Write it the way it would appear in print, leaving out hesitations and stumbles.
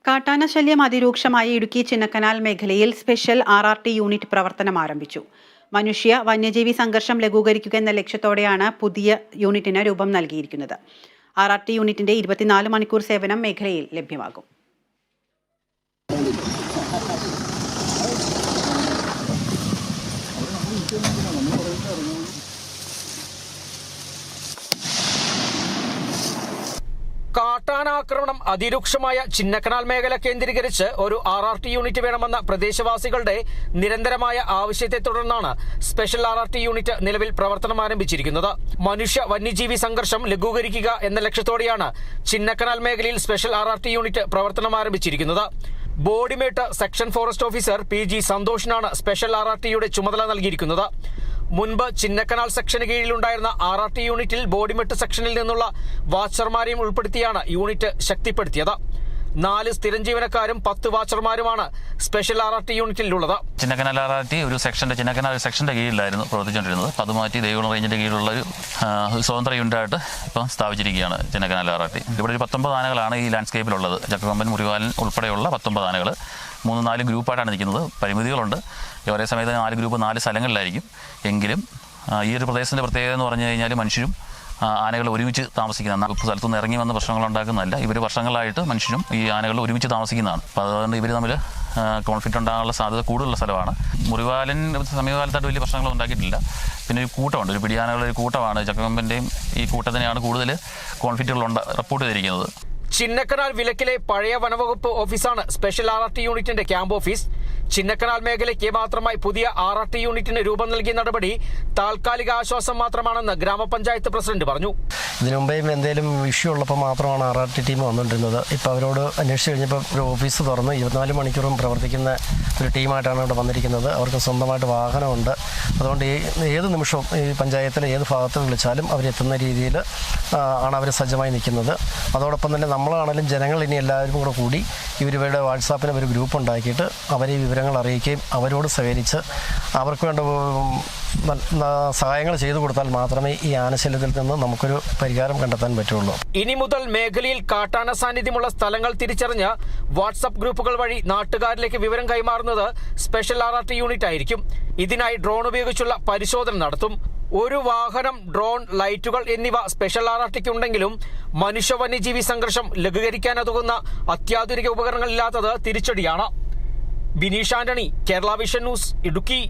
കാട്ടാന ശല്യം അതിരൂക്ഷമായ ഇടുക്കി ചിന്നക്കനാൽ മേഖലയിൽ സ്പെഷ്യൽ RRT യൂണിറ്റ് പ്രവർത്തനം ആരംഭിച്ചു. മനുഷ്യ വന്യജീവി സംഘർഷം ലഘൂകരിക്കുക എന്ന ലക്ഷ്യത്തോടെയാണ് പുതിയ യൂണിറ്റിന് രൂപം നൽകിയിരിക്കുന്നത്. RRT യൂണിറ്റിന്റെ 24 മണിക്കൂർ സേവനം മേഖലയിൽ ലഭ്യമാകും. കാട്ടാനാക്രമണം അതിരൂക്ഷമായ ചിന്നക്കനാൽ മേഖല കേന്ദ്രീകരിച്ച് ഒരു RRT യൂണിറ്റ് വേണമെന്ന പ്രദേശവാസികളുടെ നിരന്തരമായ ആവശ്യത്തെ തുടർന്നാണ് സ്പെഷ്യൽ RRT യൂണിറ്റ് നിലവിൽ പ്രവർത്തനം ആരംഭിച്ചിരിക്കുന്നത്. മനുഷ്യ വന്യജീവി സംഘർഷം ലഘൂകരിക്കുക എന്ന ലക്ഷ്യത്തോടെയാണ് ചിന്നക്കനാൽ മേഖലയിൽ സ്പെഷ്യൽ RRT യൂണിറ്റ് പ്രവർത്തനം ആരംഭിച്ചിരിക്കുന്നത്. Bodimettu section forest officer PG സന്തോഷിനാണ് സ്പെഷ്യൽ RRTയുടെ ചുമതല നൽകിയിരിക്കുന്നത്. മുൻപ് ചിന്നക്കനാൽ സെക്ഷന് കീഴിലുണ്ടായിരുന്ന RRT യൂണിറ്റിൽ ബോഡിമെട്ട് സെക്ഷനിൽ നിന്നുള്ള വാച്ചർമാരെയും ഉൾപ്പെടുത്തിയാണ് യൂണിറ്റ് ശക്തിപ്പെടുത്തിയത്. 4 സ്ഥിരം ജീവനക്കാരും 10 വാച്ചർമാരുമാണ് സ്പെഷ്യൽ RRT യൂണിറ്റിലുള്ളത്. ചിന്നക്കനാൽ RRT ഒരു ചിന്നക്കനാൽ സെക്ഷന്റെ കീഴിലായിരുന്നു പ്രവർത്തിച്ചുകൊണ്ടിരുന്നത്. അത് മാറ്റി ദേവികുളം റേഞ്ചിന്റെ കീഴിലുള്ള ഒരു സ്വതന്ത്ര യൂണിറ്റായിട്ട് ഇപ്പം സ്ഥാപിച്ചിരിക്കുകയാണ് ചിന്നക്കനാൽ RRT. ഇവിടെ ഒരു 19 ആനകളാണ് ഈ ലാൻഡ്സ്കേപ്പിലുള്ളത്. ചക്കക്കൊമ്പൻ, മുറിവാലൻ ഉൾപ്പെടെയുള്ള 19 ആനകൾ 3-4 ഗ്രൂപ്പായിട്ടാണ് നിൽക്കുന്നത്. പരിമിതികളുണ്ട്. ഒരേ സമയത്ത് 4 ഗ്രൂപ്പ് 4 സ്ഥലങ്ങളിലായിരിക്കും. എങ്കിലും ഈ ഒരു പ്രദേശത്തിൻ്റെ പ്രത്യേകത എന്ന് പറഞ്ഞു കഴിഞ്ഞാൽ മനുഷ്യരും ആനകൾ ഒരുമിച്ച് താമസിക്കുന്നതാണ്. സ്ഥലത്തുനിന്ന് ഇറങ്ങി വന്ന പ്രശ്നങ്ങൾ ഉണ്ടാക്കുന്നതല്ല. ഇവർ വർഷങ്ങളായിട്ട് മനുഷ്യരും ഈ ആനകൾ ഒരുമിച്ച് താമസിക്കുന്നതാണ്. അപ്പോൾ അതുകൊണ്ട് ഇവർ തമ്മിൽ കോൺഫ്ലിക്റ്റ് ഉണ്ടാകാനുള്ള സാധ്യത കൂടുതലുള്ള സ്ഥലമാണ്. മുറിവാലൻ സമീപകാലത്തായിട്ട് വലിയ പ്രശ്നങ്ങളൊന്നും ഉണ്ടാക്കിയിട്ടില്ല. പിന്നെ ഒരു കൂട്ടമുണ്ട്, ഒരു പിടിയാനകളുടെ ഒരു കൂട്ടമാണ്. ചക്കക്കൊമ്പൻ്റെയും ഈ കൂട്ടത്തിനെയാണ് കൂടുതൽ കോൺഫ്ലിക്റ്റുകൾ റിപ്പോർട്ട് ചെയ്തിരിക്കുന്നത്. ചിന്നക്കനാൽ വിലക്കിലെ പഴയ വനവകുപ്പ് ഓഫീസാണ് സ്പെഷ്യൽ RRT യൂണിറ്റിന്റെ ക്യാമ്പ് ഓഫീസ്. ചിന്നക്കനാൽ മേഖലയ്ക്ക് മാത്രമായി പുതിയ RRT യൂണിറ്റിന് രൂപം നൽകിയ നടപടി താൽക്കാലിക ആശ്വാസം മാത്രമാണെന്ന് ഗ്രാമപഞ്ചായത്ത് പ്രസിഡന്റ് പറഞ്ഞു. ഇതിനു മുമ്പേ എന്തെങ്കിലും ഇഷ്യൂ ഉള്ളപ്പോൾ മാത്രമാണ് RRT ടീം വന്നുകൊണ്ടിരുന്നത്. ഇപ്പോൾ അവരോട് അന്വേഷിച്ച് കഴിഞ്ഞപ്പോൾ ഒരു ഓഫീസ് തുറന്ന് 24 മണിക്കൂറും പ്രവർത്തിക്കുന്ന ഒരു ടീമായിട്ടാണ് ഇവിടെ വന്നിരിക്കുന്നത്. അവർക്ക് സ്വന്തമായിട്ട് വാഹനമുണ്ട്. അതുകൊണ്ട് ഏത് നിമിഷവും ഈ പഞ്ചായത്തിലെ ഏത് ഭാഗത്ത് വിളിച്ചാലും അവരെത്തുന്ന രീതിയിൽ ആണ് അവർ സജ്ജമായി നിൽക്കുന്നത്. അതോടൊപ്പം തന്നെ നമ്മളാണെങ്കിലും ജനങ്ങൾ ഇനി എല്ലാവരും കൂടി ഇവരുടെ വാട്സാപ്പിന് ഒരു ഗ്രൂപ്പ് ഉണ്ടാക്കിയിട്ട് അവരെ വിവരങ്ങൾ അറിയിക്കുകയും അവരോട് സഹകരിച്ച് അവർക്ക് വേണ്ട സഹായങ്ങൾ ചെയ്തു കൊടുത്താൽ മാത്രമേ ഈ ആനശല്യത്തിൽ നിന്ന് നമുക്കൊരു പരിഹാരം കണ്ടെത്താൻ പറ്റുള്ളൂ. ഇനി മുതൽ മേഖലയിൽ കാട്ടാന സാന്നിധ്യമുള്ള സ്ഥലങ്ങൾ തിരിച്ചറിഞ്ഞ് വാട്സാപ്പ് ഗ്രൂപ്പുകൾ വഴി നാട്ടുകാരിലേക്ക് വിവരം കൈമാറുന്നത് സ്പെഷ്യൽ RRT യൂണിറ്റ് ആയിരിക്കും. ഇതിനായി ഡ്രോൺ ഉപയോഗിച്ചുള്ള പരിശോധന നടത്തും. ഒരു വാഹനം, ഡ്രോൺ, ലൈറ്റുകൾ എന്നിവ സ്പെഷ്യൽ RRTക്ക് ഉണ്ടെങ്കിലും മനുഷ്യ വന്യജീവി സംഘർഷം ലഘൂകരിക്കാനുതകുന്ന അത്യാധുനിക ഉപകരണങ്ങളില്ലാത്തത് തിരിച്ചടിയാണ്. Bineesh Antony, Kerala vision news, Idukki.